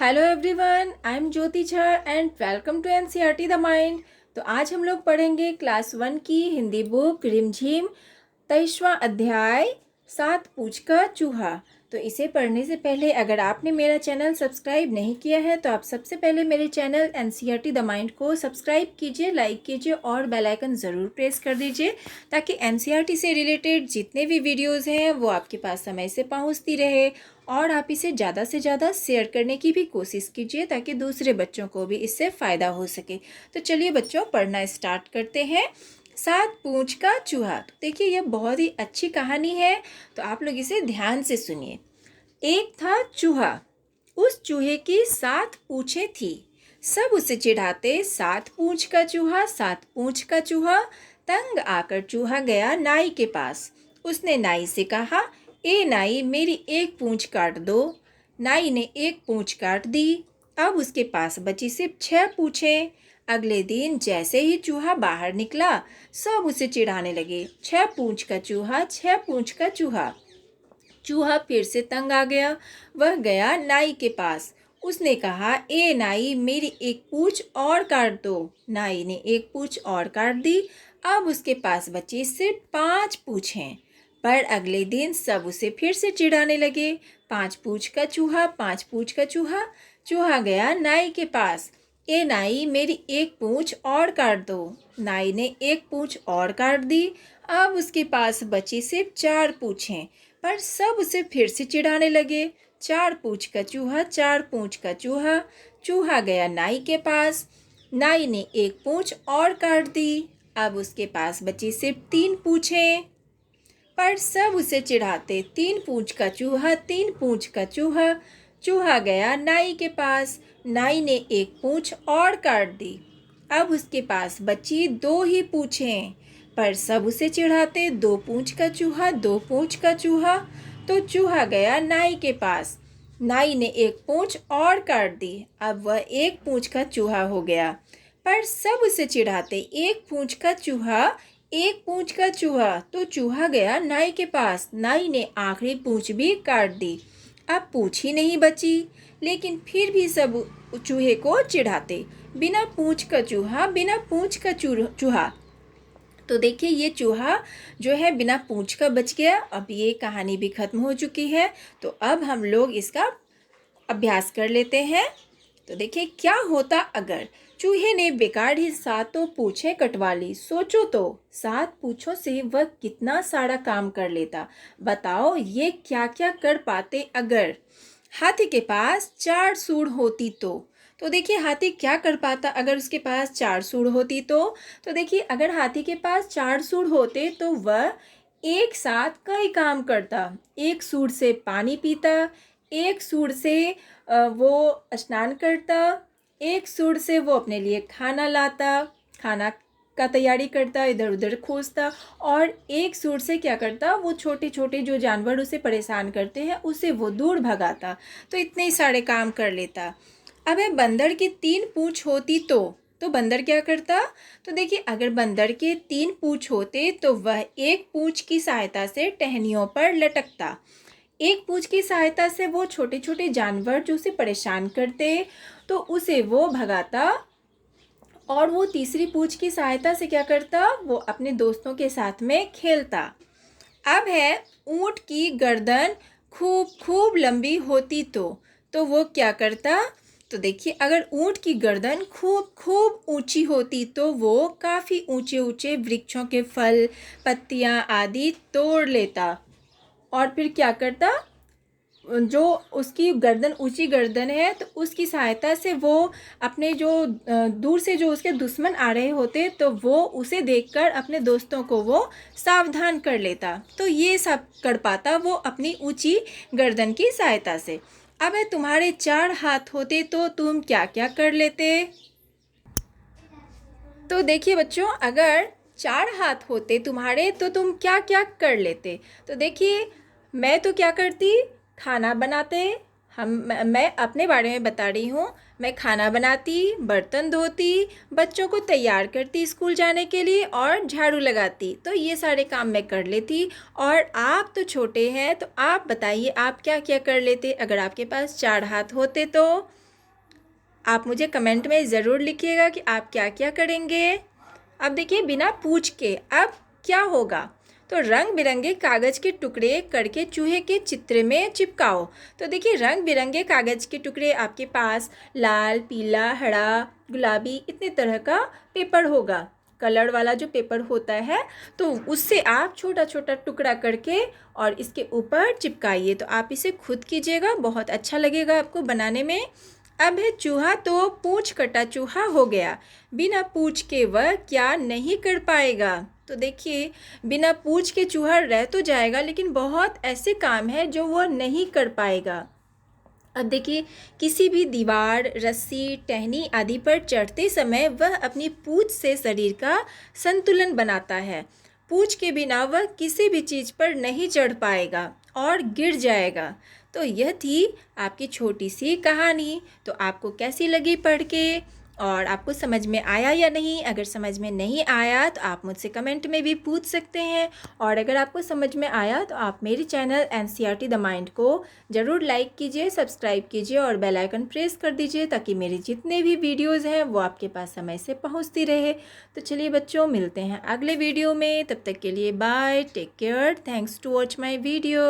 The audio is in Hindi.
Hello everyone, I am Jyoti Jha and welcome to NCERT the mind. तो आज हम लोग पढ़ेंगे क्लास 1 की हिंदी बुक रिमझिम 23वां अध्याय सात पूछ का चूहा। तो इसे पढ़ने से पहले अगर आपने मेरा चैनल सब्सक्राइब नहीं किया है तो आप सबसे पहले मेरे चैनल एनसीईआरटी द माइंड को सब्सक्राइब कीजिए, लाइक कीजिए और बेल आइकन ज़रूर प्रेस कर दीजिए ताकि एनसीईआरटी से रिलेटेड जितने भी वीडियोज़ हैं वो आपके पास समय से पहुंचती रहे। और आप इसे ज़्यादा से ज़्यादा शेयर करने की भी कोशिश कीजिए ताकि दूसरे बच्चों को भी इससे फ़ायदा हो सके। तो चलिए बच्चों, पढ़ना स्टार्ट करते हैं। सात पूंछ का चूहा। तो देखिए, यह बहुत ही अच्छी कहानी है, तो आप लोग इसे ध्यान से सुनिए। एक था चूहा, उस चूहे की सात पूंछें थी। सब उसे चिढ़ाते, सात पूंछ का चूहा, सात पूंछ का चूहा। तंग आकर चूहा गया नाई के पास। उसने नाई से कहा, ए नाई, मेरी एक पूंछ काट दो। नाई ने एक पूंछ काट दी। अब उसके पास बची सिर्फ 6 पूंछें। अगले दिन जैसे ही चूहा बाहर निकला, सब उसे चिढ़ाने लगे, 6 पूंछ का चूहा, 6 पूंछ का चूहा। चूहा फिर से तंग आ गया। वह गया नाई के पास। उसने कहा, ए नाई, मेरी एक पूंछ और काट दो। नाई ने एक पूंछ और काट दी। अब उसके पास बची सिर्फ 5 पूंछें। पर अगले दिन सब उसे फिर से चिढ़ाने लगे, 5 पूंछ का चूहा, 5 पूंछ का चूहा। चूहा गया नाई के पास। ए नाई, मेरी एक पूंछ और काट दो। नाई ने एक पूंछ और काट दी। अब उसके पास बची सिर्फ 4 पूंछें। पर सब उसे फिर से चिढ़ाने लगे, 4 पूंछ का चूहा, 4 पूंछ का चूहा। चूहा गया नाई के पास। नाई ने एक पूंछ और काट दी। अब उसके पास बची सिर्फ 3 पूंछें। पर सब उसे चिढ़ाते, 3 पूंछ का चूहा, 3 पूंछ का चूहा। चूहा गया नाई के पास। नाई ने एक पूंछ और काट दी। अब उसके पास बची 2 ही पूंछें। पर सब उसे चिढ़ाते, 2 पूंछ का चूहा, 2 पूंछ का चूहा। तो चूहा गया नाई के पास। नाई ने एक पूंछ और काट दी। अब वह 1 पूंछ का चूहा हो गया। पर सब उसे चिढ़ाते, 1 पूंछ का चूहा, 1 पूंछ का चूहा। तो चूहा गया नाई के पास। नाई ने आखिरी पूंछ भी काट दी। अब पूंछ ही नहीं बची, लेकिन फिर भी सब चूहे को चिढ़ाते, बिना पूंछ का चूहा, बिना पूंछ का चूहा। तो देखिए, ये चूहा जो है बिना पूंछ का बच गया। अब ये कहानी भी खत्म हो चुकी है। तो अब हम लोग इसका अभ्यास कर लेते हैं। तो देखिए, क्या होता अगर चूहे ने बेकार ही 7 पूंछें कटवा ली। सोचो तो, 7 पूंछों से वह कितना सारा काम कर लेता। बताओ, ये क्या क्या कर पाते अगर हाथी के पास 4 सूंड होती तो देखिए, हाथी क्या कर पाता अगर उसके पास 4 सूंड होती तो देखिए, अगर हाथी के पास 4 सूंड होते तो वह एक साथ कई काम करता। एक सूंड से पानी पीता, एक सूंड से वो स्नान करता, एक सूंड से वो अपने लिए खाना लाता, खाना का तैयारी करता, इधर उधर खोजता, और एक सूंड से क्या करता, वो छोटे छोटे जो जानवर उसे परेशान करते हैं उसे वो दूर भगाता। तो इतने ही सारे काम कर लेता। अब बंदर की 3 पूंछ होती तो बंदर क्या करता। तो देखिए, अगर बंदर के 3 पूंछ होते तो वह एक पूंछ की सहायता से टहनियों पर लटकता। एक पूंछ की सहायता से वो छोटे छोटे जानवर जो उसे परेशान करते तो उसे वो भगाता। और वो तीसरी पूंछ की सहायता से क्या करता, वो अपने दोस्तों के साथ में खेलता। अब ऊंट की गर्दन खूब खूब लंबी होती तो वो क्या करता। तो देखिए, अगर ऊंट की गर्दन खूब खूब ऊंची होती तो वो काफ़ी ऊंचे ऊंचे वृक्षों के फल, पत्तियां आदि तोड़ लेता। और फिर क्या करता, जो उसकी गर्दन ऊंची गर्दन है तो उसकी सहायता से वो अपने जो दूर से जो उसके दुश्मन आ रहे होते तो वो उसे देखकर अपने दोस्तों को वो सावधान कर लेता। तो ये सब कर पाता वो अपनी ऊंची गर्दन की सहायता से। अब तुम्हारे 4 हाथ होते तो तुम क्या क्या कर लेते। तो देखिए बच्चों, अगर 4 हाथ होते तुम्हारे तो तुम क्या क्या कर लेते। तो देखिए, मैं तो क्या करती, खाना बनाते। मैं अपने बारे में बता रही हूँ। मैं खाना बनाती, बर्तन धोती, बच्चों को तैयार करती स्कूल जाने के लिए और झाड़ू लगाती। तो ये सारे काम मैं कर लेती। और आप तो छोटे हैं, तो आप बताइए आप क्या क्या कर लेते अगर आपके पास 4 हाथ होते तो। आप मुझे कमेंट में ज़रूर लिखिएगा कि आप क्या क्या करेंगे। अब देखिए बिना पूछ के अब क्या होगा। तो रंग बिरंगे कागज़ के टुकड़े करके चूहे के चित्र में चिपकाओ। तो देखिए रंग बिरंगे कागज़ के टुकड़े आपके पास लाल, पीला, हरा, गुलाबी इतने तरह का पेपर होगा। कलर वाला जो पेपर होता है तो उससे आप छोटा छोटा टुकड़ा करके और इसके ऊपर चिपकाइए। तो आप इसे खुद कीजिएगा, बहुत अच्छा लगेगा आपको बनाने में। अब है चूहा तो पूंछ कटा चूहा हो गया, बिना पूंछ के वह क्या नहीं कर पाएगा। तो देखिए बिना पूंछ के चूहा रह तो जाएगा लेकिन बहुत ऐसे काम है जो वह नहीं कर पाएगा। अब देखिए किसी भी दीवार, रस्सी, टहनी आदि पर चढ़ते समय वह अपनी पूंछ से शरीर का संतुलन बनाता है। पूंछ के बिना वह किसी भी चीज़ पर नहीं चढ़ पाएगा और गिर जाएगा। तो यह थी आपकी छोटी सी कहानी। तो आपको कैसी लगी पढ़ के और आपको समझ में आया या नहीं? अगर समझ में नहीं आया तो आप मुझसे कमेंट में भी पूछ सकते हैं, और अगर आपको समझ में आया तो आप मेरे चैनल एनसीईआरटी द माइंड को ज़रूर लाइक कीजिए, सब्सक्राइब कीजिए और बेल आइकन प्रेस कर दीजिए ताकि मेरे जितने भी वीडियोज़ हैं वो आपके पास समय से पहुंचती रहे। तो चलिए बच्चों, मिलते हैं अगले वीडियो में। तब तक के लिए bye, take care, thanks to watch my video.